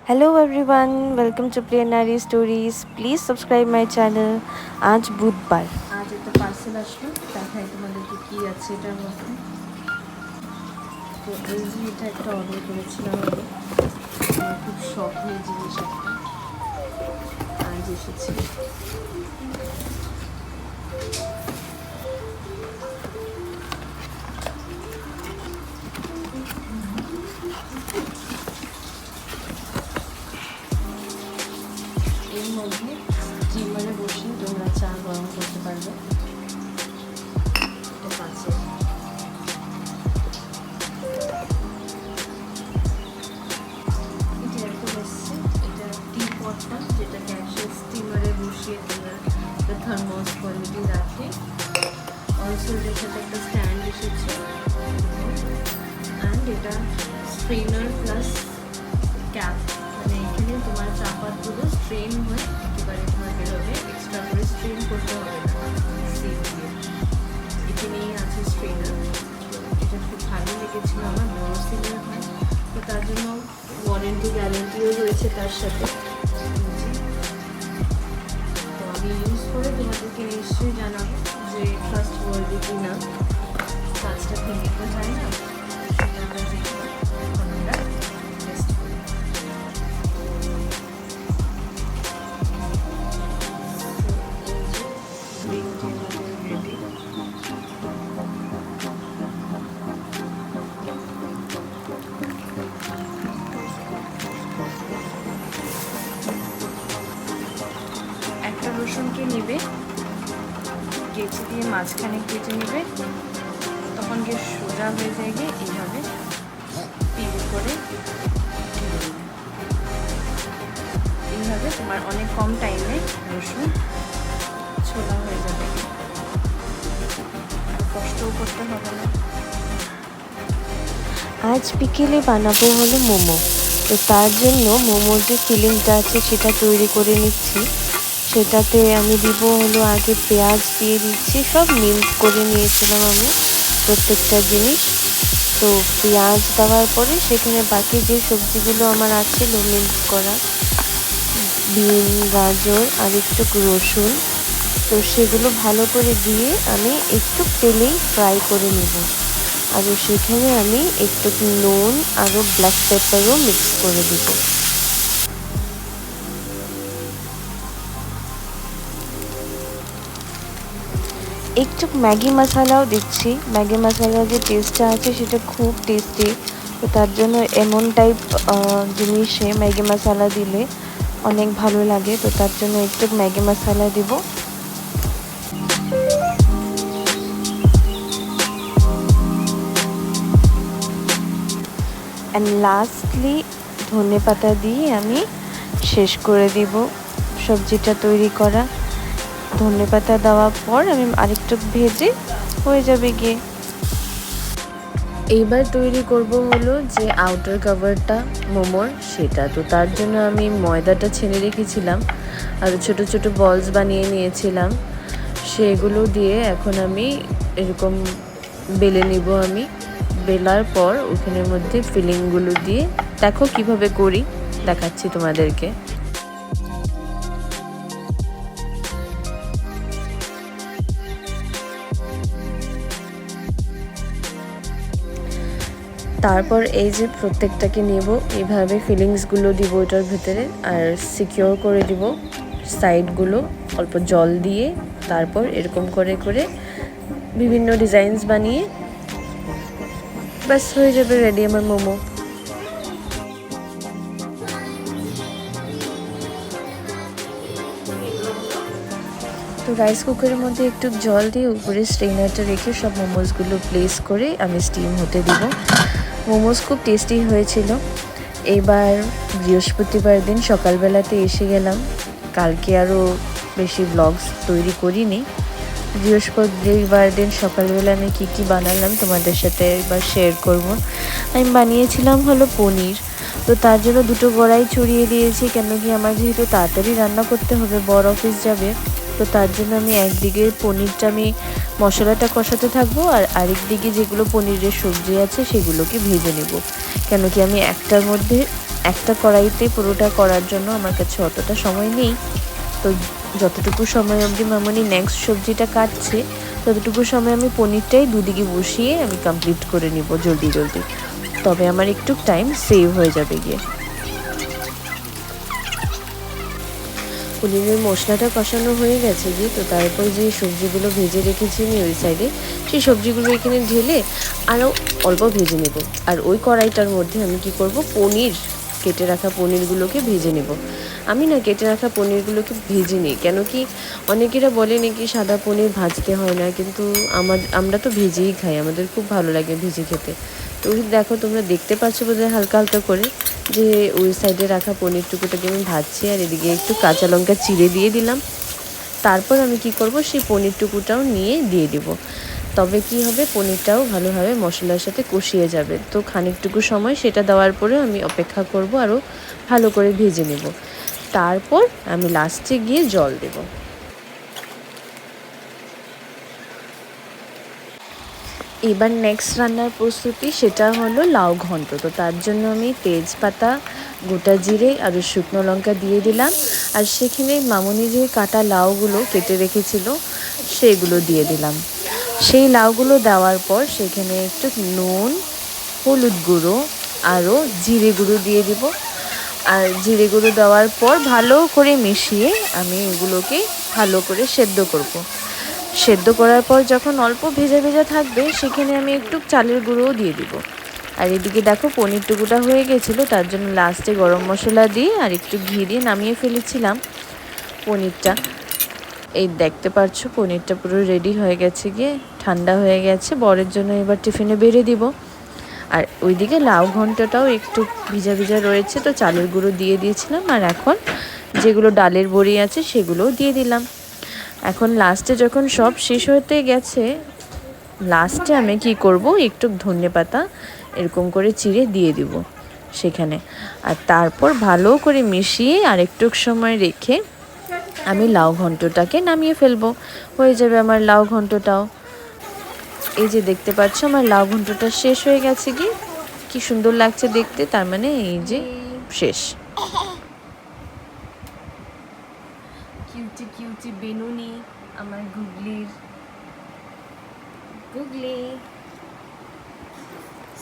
Hello everyone, welcome to Priyanari stories. Please subscribe my channel. आज বুধবার, আজ একটা পার্সেল আসলো, দেখাই তোমাদেরকে কী আছে এটার মধ্যে। তো এই যে এটা একটা অর্ডার করেছিলাম আমি, আমার খুব শখের জিনিস একটা, আজ এসেছে। এর মধ্যে স্টিমারে বসে তোমরা চা গরম করতে পারবে। এটা পার্সেল। এটা একটা এসছে, এটা টি পটটা, যেটা গ্যাসের স্টিমারে বসিয়ে তোমরা থার্মোস কোয়ালিটি রাখে। অলসো এটার সাথে একটা স্ট্যান্ড এসেছে, অ্যান্ড এটা স্ট্রেনার প্লাস ক্যাপ, মানে এখানে তোমার চা পাতগুলো স্ট্রেন হয়ে একেবারে তোমার বেরোবে, এক্সট্রা করে স্ট্রেন করতে হবে না সিপ দিয়ে। এখানেই আছে স্ট্রেনার। এটা খুব ভালো লেগেছিলো আমার, বড় সিলের হয়, তো তার জন্য ওয়ারেন্টি গ্যারেন্টিও রয়েছে তার সাথে। তো আমি ইউজ করে তোমাদেরকে নিশ্চয়ই জানাবো যে ট্রাস্ট ওয়ার্দি কি না, কাজটা ভেঙে তো যায় না, সেটা আমরা দেখবো। এখন আমরা টেস্ট করি। গ্রিন টি আমাদের রেডি। একটা রসুনকে নেবে, কেচি দিয়ে মাঝখানে কেটে নেবে, তখন গিয়ে সোজা হয়ে যায় গিয়ে এইভাবে পিল করে এইভাবে তোমার অনেক কম টাইমে রসুন ছোলা হয়ে যাবে, আর কষ্টও করতে হবে না। আজ বিকেলে বানাবো হলো মোমো। তো তার জন্য মোমোর যে ফিলিংটা আছে সেটা তৈরি করে নিচ্ছি। সেটাতে আমি দিব হলো আগে পেঁয়াজ দিয়ে দিচ্ছি, সব মিক্স করে নিয়েছিলাম আমি প্রত্যেকটা জিনিস। তো পেঁয়াজ দেওয়ার পরে সেখানে বাকি যে সবজিগুলো আমার আছে মিক্স করা, বিন, গাজর আর একটু রসুন, তো সেগুলো ভালো করে দিয়ে আমি একটু তেলেই ফ্রাই করে নেব। আর সেখানে আমি একটু নুন আরও ব্ল্যাক পেপারও মিক্স করে দিব। একটু ম্যাগি মশলাও দিচ্ছি। ম্যাগি মশলার যে টেস্টটা আছে সেটা খুব টেস্টি, তো তার জন্য এমন টাইপ জিনিসে ম্যাগি মশলা দিলে অনেক ভালো লাগে, তো তার জন্য একটু ম্যাগি মশলা দিব। অ্যান্ড লাস্টলি ধনে পাতা দিয়ে আমি শেষ করে দিব সবজিটা তৈরি করা। ধনে পাতা দেওয়ার পর আমি আরেকটু ভেজে হয়ে যাবে গিয়ে। এইবার তৈরি করব হলো যে আউটার কভারটা মোমোর, সেটা। তো তার জন্য আমি ময়দাটা ছেনে রেখেছিলাম আর ছোট ছোট বলস বানিয়ে নিয়েছিলাম, সেগুলো দিয়ে এখন আমি এরকম বেলে নিব। আমি বেলার পর ওখানের মধ্যে ফিলিংগুলো দিয়ে, দেখো কিভাবে করি দেখাচ্ছি তোমাদেরকে। তারপর এই যে প্রত্যেকটাকে নেব, এইভাবে ফিলিংসগুলো দিব এটার ভেতরে, আর সিকিওর করে দিব সাইডগুলো অল্প জল দিয়ে। তারপর এরকম করে করে বিভিন্ন ডিজাইনস বানিয়ে ব্যাস হয়ে যাবে রেডি আমার মোমো। তো রাইস কুকারের মধ্যে একটু জল দিয়ে উপরে স্ট্রেনারটা রেখে সব মোমোসগুলো প্লেস করে আমি স্টিম হতে দিব। মোমোস খুব টেস্টি হয়েছিল। এইবার বৃহস্পতিবার দিন সকালবেলাতে এসে গেলাম, কালকে আরও বেশি ব্লগস তৈরি করিনি। বৃহস্পতিবার দিন সকালবেলা আমি কী কী বানালাম তোমাদের সাথে এবার শেয়ার করব। আমি বানিয়েছিলাম হলো পনির। তো তার জন্য দুটো কড়াই ছড়িয়ে দিয়েছি, কেন কি আমার যেহেতু তাড়াতাড়ি রান্না করতে হবে, বড় অফিস যাবে, তো তার জন্য আমি একদিকে পনিরটা আমি মশলাটা কষাতে থাকবো, আর আরেক দিকে যেগুলো পনিরের সবজি আছে সেগুলোকে ভেজে নেব, কেন কি আমি একটার মধ্যে একটা কড়াইতে পুরোটা করার জন্য আমার কাছে অতটা সময় নেই। তো যতটুকু সময় অবধি মামনি নেক্সট সবজিটা কাটছে ততটুকু সময় আমি পনিরটাই দুদিকে বসিয়ে আমি কমপ্লিট করে নিব জলদি জলদি, তবে আমার একটু টাইম সেভ হয়ে যাবে গিয়ে। পনিরের মশলাটা কষানো হয়ে গেছে গিয়ে, তো তারপর যে সবজিগুলো ভেজে রেখেছি আমি ওই সাইডে, সেই সবজিগুলো এখানে ঢেলে আরও অল্প ভেজে নেব। আর ওই কড়াইটার মধ্যে আমি কি করব, পনির কেটে রাখা পনিরগুলোকে ভেজে নেব। আমি না কেটে রাখা পনিরগুলোকে ভেজে নিই, কেন কি অনেকেরা বলে নাকি সাদা পনির ভাজতে হয় না, কিন্তু আমরা তো ভেজেই খাই, আমাদের খুব ভালো লাগে ভেজে খেতে। তো দেখো তোমরা দেখতে পাচ্ছ বোধহয় হালকা হালকা করে যে ওই সাইডে রাখা পনির টুকুটাকে আমি ভাজছি, আর এদিকে একটু কাঁচা লঙ্কা চিড়ে দিয়ে দিলাম। তারপর আমি কি করব, সেই পনির টুকুটাও নিয়ে দিয়ে দিব। তবে কি হবে, পনিরটাও ভালোভাবে মশলার সাথে কষিয়ে যাবে। তো খানিকটুকু সময় সেটা দেওয়ার পরে আমি অপেক্ষা করব, আরও ভালো করে ভেজে নেব। তারপর আমি লাস্টে গিয়ে জল দেব। এবার নেক্সট রান্নার প্রস্তুতি, সেটা হলো লাউ ঘন্ট। তো তার জন্য আমি তেজপাতা, গোটা জিরে আর শুকনো লঙ্কা দিয়ে দিলাম, আর সেখানে মামনি যে কাটা লাউগুলো কেটে রেখেছিল সেগুলো দিয়ে দিলাম। সেই লাউগুলো দেওয়ার পর সেখানে একটু নুন, হলুদ গুঁড়ো আরও জিরে গুঁড়ো দিয়ে দিব। আর জিরে গুঁড়ো দেওয়ার পর ভালো করে মিশিয়ে আমি এগুলোকে ভালো করে সেদ্ধ করব। সেদ্ধ করার পর যখন অল্প ভেজা ভেজা থাকবে সেখানে আমি একটু চালের গুঁড়োও দিয়ে দিব। আর এদিকে দেখো পনির টুকুটা হয়ে গেছিলো, তার জন্য লাস্টে গরম মশলা দিয়ে আর একটু ঘি দিয়ে নামিয়ে ফেলেছিলাম পনিরটা। এই দেখতে পাচ্ছ পনিরটা পুরো রেডি হয়ে গেছে গিয়ে, ঠান্ডা হয়ে গেছে, বরের জন্য এবার টিফিনে বেড়ে দিব। আর ওইদিকে লাউ ঘন্টটাও একটু ভিজা ভিজা রয়েছে, তো চালের গুঁড়ো দিয়ে দিয়েছিলাম, আর এখন যেগুলো ডালের বড়ি আছে সেগুলোও দিয়ে দিলাম। এখন লাস্টে যখন সব শেষ হতে গেছে, লাস্টে আমি কি করব, একটু ধনেপাতা এরকম করে চিড়ে দিয়ে দিব সেখানে। আর তারপর ভালো করে মিশিয়ে আর একটু সময় রেখে আমি লাউ ঘন্টটাকে নামিয়ে ফেলবো। হয়ে যাবে আমার লাউ ঘন্টটাও। এই যে দেখতে পাচ্ছ আমার লাউ ঘন্টটা শেষ হয়ে গেছে, কি সুন্দর লাগছে দেখতে, তার মানে এই যে শেষ। কিউটি কিউটি বেনুনি আমার গুগলির। গুগলি,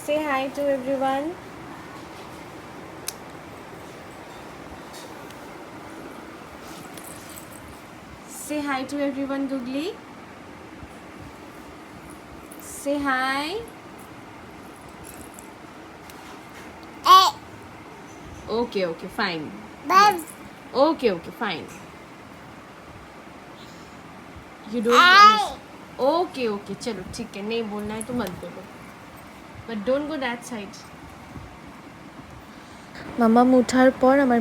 সে hi to everyone. Say hi to everyone, Googly. Say hi. Okay, okay, fine. Okay, okay, fine. You don't understand. Okay, okay, चलो ठीक है, नहीं बोलना है तो मत बोलो. But don't go that side. মামাম ওঠার পর আমার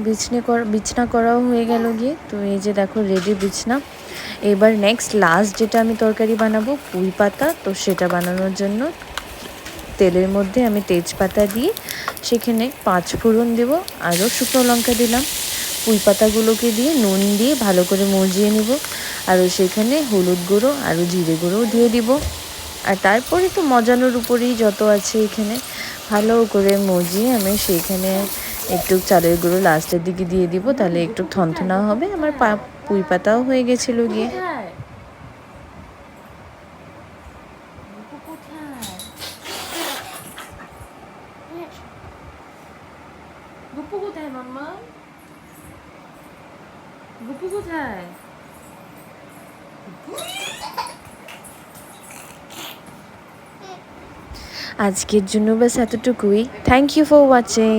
বিছনা করাও হয়ে গেল গিয়ে। তো এই যে দেখো রেডি বিছনা। এবার নেক্সট লাস্ট যেটা আমি তরকারি বানাবো, পুঁই পাতা। তো সেটা বানানোর জন্য তেলের মধ্যে আমি তেজপাতা দিয়ে সেখানে 5 ফোড়ন দেব, আরও শুকনো লঙ্কা দিলাম। পুঁই পাতাগুলোকে দিয়ে নুন দিয়ে ভালো করে মজিয়ে নিব, আরও সেখানে হলুদ গুঁড়ো আরও জিরে গুঁড়োও দিয়ে দিব। আর তারপরে তো মজানোর উপরেই যত আছে এখানে ভালো করে মজিয়ে আমি সেইখানে একটু চালের গুঁড়ো লাস্টের দিকে দিয়ে দিব, তাহলে একটু থনথনা হবে। আমার পুঁই পাতাও হয়ে গেছিলো গিয়ে। গুপু কোথায় মাম্মা? গুপু কোথায়? আজকের জন্য বাস এতটুকুই। Thank you for watching.